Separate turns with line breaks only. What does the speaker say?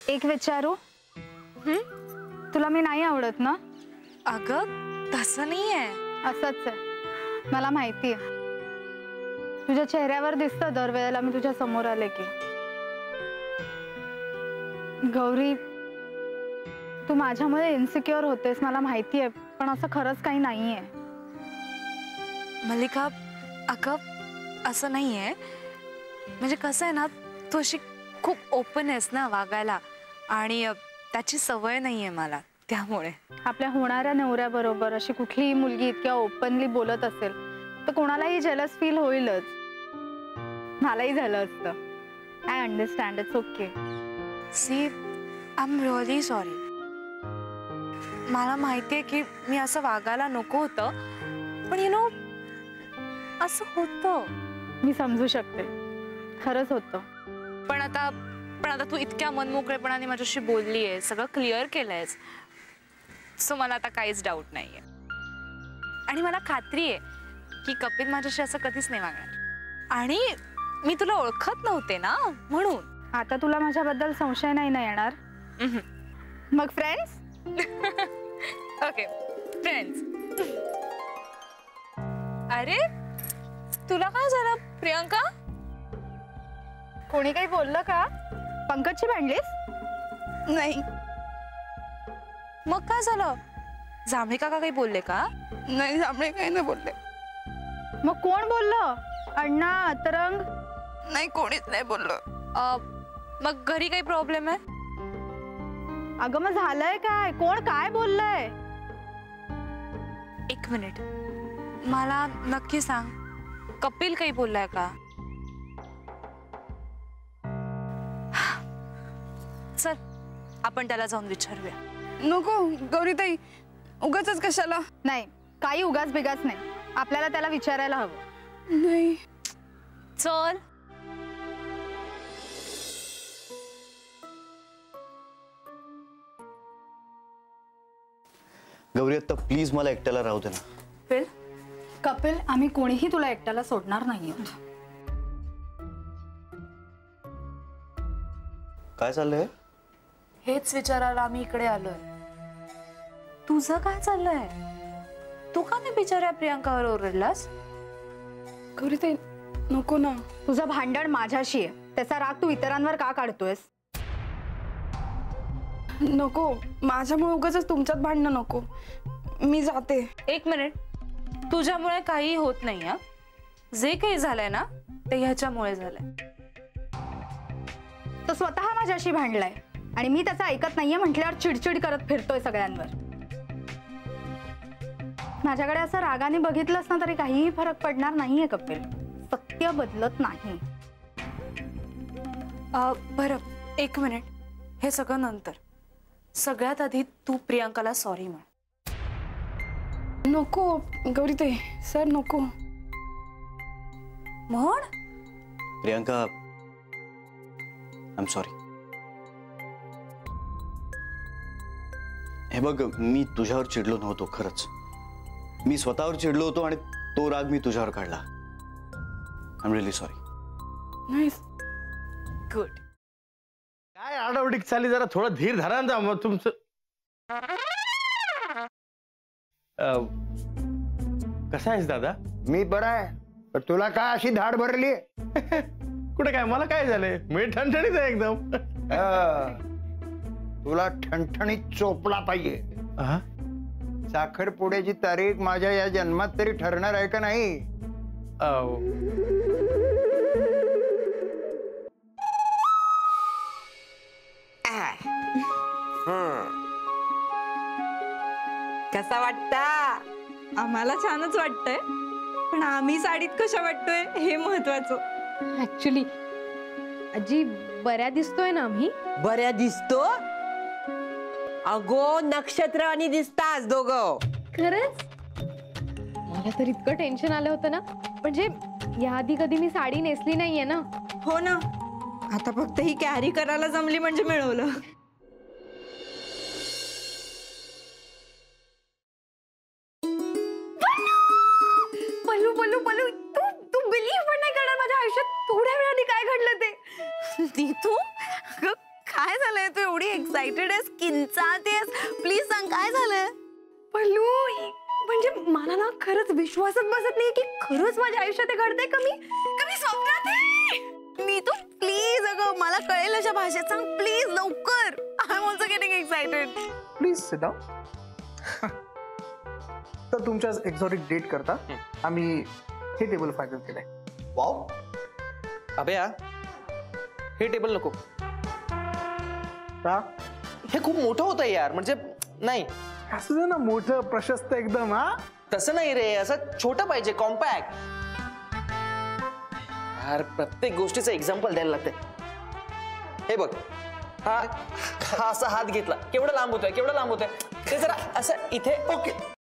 एक विचारू? तुला मी नाही आवडत ना?
अगं तसं नाहीये.
असंच आहे, मला माहिती आहे. तुझ्या चेहऱ्यावर दिसतं दरवेळेला मी तुझ्या समोर आले की. गौरी, तू माझ्यामुळे इन्सिक्युअर होतेस मला माहिती आहे, पण असं खरंच काही नाहीये.
मल्लिका, अगं असं नाहीये. म्हणजे कसं आहे ना, तू अशी खूप ओपन आहेस ना वागायला, आणि त्याची सवय नाहीये मला, त्यामुळे. आपल्या
होणाऱ्या नवऱ्याबरोबर अशी कुठलीही मुलगी इतक्या ओपनली बोलत असेल तर कोणालाही जेलस फील होईलच. मलाही झालं असतं. I understand, it's okay.
See, I am really sorry. मला माहितीये की मी असं वागायला नको होतं, पण यू नो असं होतं.
मी समजू शकते, खरंच होतं.
पण आता तू इतक्या मनमोकळेपणाने माझ्याशी बोललीये, सगळं क्लिअर केलंयस, सो मला आता काहीच डाऊट नाहीये. आणि मला खात्री आहे की कपिल माझ्याशी असं कधीच नाही वागणार. आणि मी तुला ओळखत नव्हते ना, म्हणून.
आता तुला माझ्याबद्दल संशय नाही ना येणार? मग फ्रेंड्स?
Okay, friends. अरे तुला काय झालं प्रियंका?
कोणी काही बोललं का? पंकजची भांडलीस?
नाही. मग काय झालं? जांभळे काका काही बोलले का?
नाही, जांभळे काही नाही बोलले.
मग कोण बोललं? अण्णा, अतरंग?
नाही, कोणीच नाही बोललं.
मग घरी काही प्रॉब्लेम आहे?
अगं मग झालंय काय? कोण काय बोललंय?
एक मिनिट, मला नक्की सांग, कपिल काही बोललाय का? चल आपण त्याला जाऊन विचारूया.
नको गौरीताई, उगाचच कशाला?
नाही, काही उगाच बिगाच नाही. आपल्याला त्याला विचारायला हवं.
नाही.
चल.
गौरी, आता प्लीज मला एकट्याला राहू दे ना.
कपिल, आम्ही कोणीही तुला एकट्याला सोडणार नाही आहोत.
काय चाललंय?
हेच विचारायला आम्ही इकडे आलोय. तुझं काय चाललंय? तू का नाही बिचाऱ्या प्रियंकावर ओरडलास?
गौरीताई नको ना.
तुझं भांडण माझ्याशी आहे, त्याचा राग तू इतरांवर का काढतोयस?
नको, माझ्यामुळे उगाचच तुमच्यात भांडणं नको. मी जाते.
एक मिनिट, तुझ्यामुळे काही होत नाही. हा, जे काही झालंय ना ते ह्याच्यामुळे झालंय.
तो स्वतः माझ्याशी भांडलाय आणि मी त्याचं ऐकत नाहीये म्हटल्यावर चिडचिड करत फिरतोय सगळ्यांवर. माझ्याकडे असं रागाने बघितलंस ना तरी काहीही फरक पडणार नाहीये कपिल. सत्य बदलत नाही.
बरं, एक मिनिट, हे सगळं नंतर. सगळ्यात आधी तू प्रियंकाला सॉरी म्हण.
नको गौरीताई, सर नको.
म्हण.
Priyanka, I am sorry. हे बघ, मी तुझ्यावर चिडलो नव्हतो खरंच. मी स्वतःवर चिडलो होतो आणि तो राग मी तुझ्यावर काढला. I am really sorry.
Nice.
Good.
काय आडावडीक चालली, जरा थोडं धीर धरा ना. मग तुमचं कसं आहेस दादा?
मी बरा आहे, पण तुला काय अशी धाड भरली?
कुठे काय, मला काय झालंय? मी ठणठणीत आहे एकदम.
तुला ठणठणीत चोपला पाहिजे. साखरपुड्याची तारीख माझ्या या जन्मात तरी ठरणार आहे का नाही?
कसा वाटता?
आम्हाला छानच वाटतंय, पण आम्ही साडीत कशा वाटतोय हे महत्वाचं.
ऍक्च्युली आजी, बऱ्या दिसतोय ना आम्ही?
बऱ्या दिसतो? अगो नक्षत्रावानी दिसतास दोघं.
खरंच? मला तर इतकं टेन्शन आलं होतं ना, म्हणजे याआधी कधी मी साडी नेसली नाहीये ना.
हो ना, आता फक्त ही कॅरी करायला जमली म्हणजे मिळवलं.
पल्लू पल्लू पल्लू, तू बिलीव्ह पण नाही करणार, माझ्या आयुष्यात थोड्या वेळाने काय घडलं ते.
ती तू काय झालंय? तू
एवढी एक्साइटेड आहेस, किंचाळतेस, प्लीज सांग काय झालंय?
पल्लू म्हणजे मला ना खरंच विश्वासच बसत नाही की खरंच माझ्या आयुष्यात हे घडतंय का मी स्वप्नात आहे?
मी तू प्लीज अगं मला कळेल अशा भाषेत सांग प्लीज लवकर. I am also getting excited.
Please sit down. तर तुमच्या एक्झॉटिक डेट करता आम्ही हे टेबल फायनल केलंय.
वाव अभ्या, हे टेबल नको.
का?
हे खूप मोठं होतं यार, म्हणजे नाही.
असं दे ना मोठं प्रशस्त एकदम. हा
तसं नाही रे, असं छोटं पाहिजे, कॉम्पॅक्ट. यार प्रत्येक गोष्टीचं एक्झाम्पल द्यायला लागते. हे बघ, हा असा हात घेतला, केवढा लांब होतोय, केवढा लांब होतोय. ते जरा असं इथे.
ओके